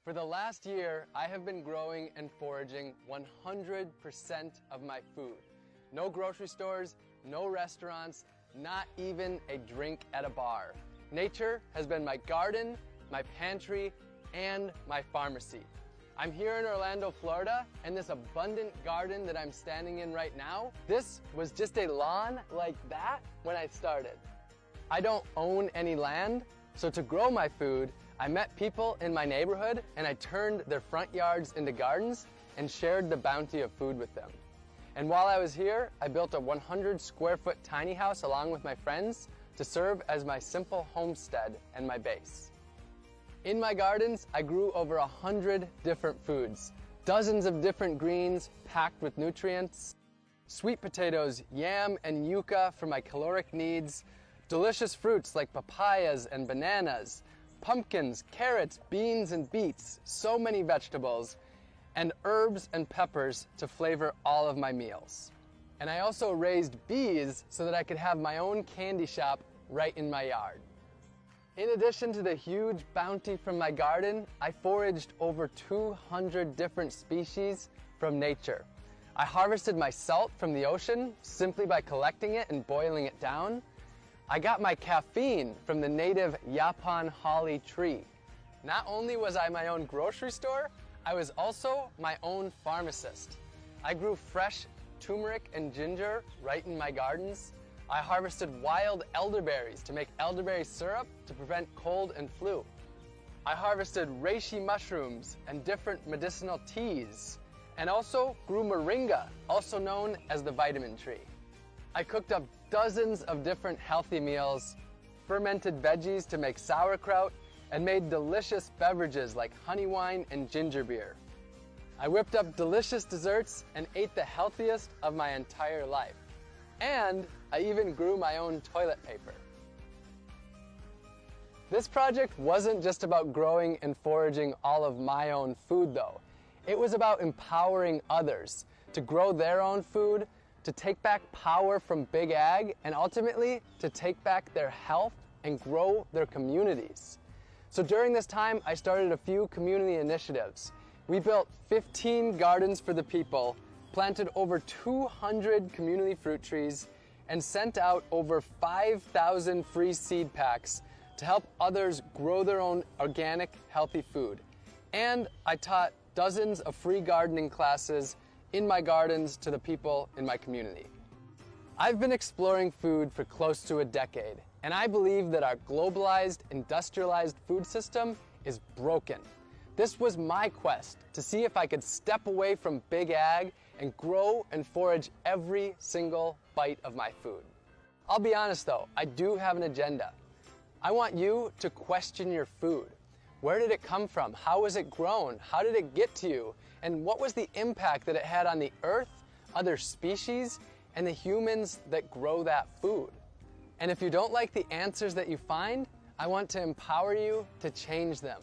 For the last year, I have been growing and foraging 100% of my food. No grocery stores, no restaurants, not even a drink at a bar. Nature has been my garden, my pantry, and my pharmacy. I'm here in Orlando, Florida, and this abundant garden that I'm standing in right now, this was just a lawn like that when I started. I don't own any land, so to grow my food, I met people in my neighborhood and I turned their front yards into gardens and shared the bounty of food with them. And while I was here, I built a 100 square foot tiny house along with my friends to serve as my simple homestead and my base. In my gardens, I grew over 100 different foods, dozens of different greens packed with nutrients, sweet potatoes, yam, and yucca for my caloric needs, delicious fruits like papayas and bananas, pumpkins, carrots, beans, and beets, so many vegetables, and herbs and peppers to flavor all of my meals. And I also raised bees so that I could have my own candy shop right in my yard. In addition to the huge bounty from my garden, I foraged over 200 different species from nature. I harvested my salt from the ocean simply by collecting it and boiling it down. I got my caffeine from the native Yaupon holly tree. Not only was I my own grocery store, I was also my own pharmacist. I grew fresh turmeric and ginger right in my gardens. I harvested wild elderberries to make elderberry syrup to prevent cold and flu. I harvested reishi mushrooms and different medicinal teas, and also grew moringa, also known as the vitamin tree. I cooked up dozens of different healthy meals, fermented veggies to make sauerkraut, and made delicious beverages like honey wine and ginger beer. I whipped up delicious desserts and ate the healthiest of my entire life. And I even grew my own toilet paper. This project wasn't just about growing and foraging all of my own food though. It was about empowering others to grow their own food, to take back power from big ag, and ultimately to take back their health and grow their communities. So during this time, I started a few community initiatives. We built 15 gardens for the people, planted over 200 community fruit trees, and sent out over 5,000 free seed packs to help others grow their own organic, healthy food. And I taught dozens of free gardening classes in my gardens to the people in my community. I've been exploring food for close to a decade, and I believe that our globalized, industrialized food system is broken. This was my quest to see if I could step away from big ag and grow and forage every single bite of my food. I'll be honest though, I do have an agenda. I want you to question your food. Where did it come from? How was it grown? How did it get to you? And what was the impact that it had on the earth, other species, and the humans that grow that food? And if you don't like the answers that you find, I want to empower you to change them.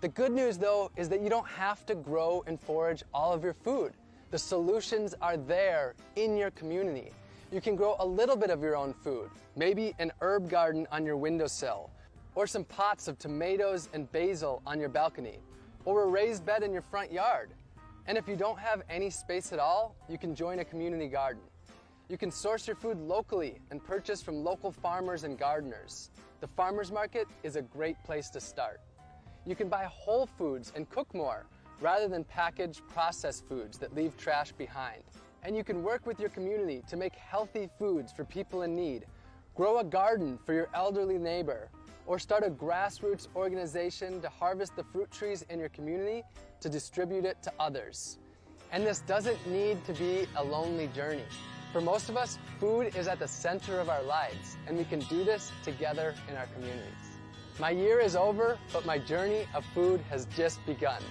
The good news though is that you don't have to grow and forage all of your food. The solutions are there in your community. You can grow a little bit of your own food, maybe an herb garden on your windowsill, or some pots of tomatoes and basil on your balcony, or a raised bed in your front yard. And if you don't have any space at all, you can join a community garden. You can source your food locally and purchase from local farmers and gardeners. The farmers market is a great place to start. You can buy whole foods and cook more, rather than packaged processed foods that leave trash behind. And you can work with your community to make healthy foods for people in need. Grow a garden for your elderly neighbor, or start a grassroots organization to harvest the fruit trees in your community to distribute it to others. And this doesn't need to be a lonely journey. For most of us, food is at the center of our lives, and we can do this together in our communities. My year is over, but my journey of food has just begun.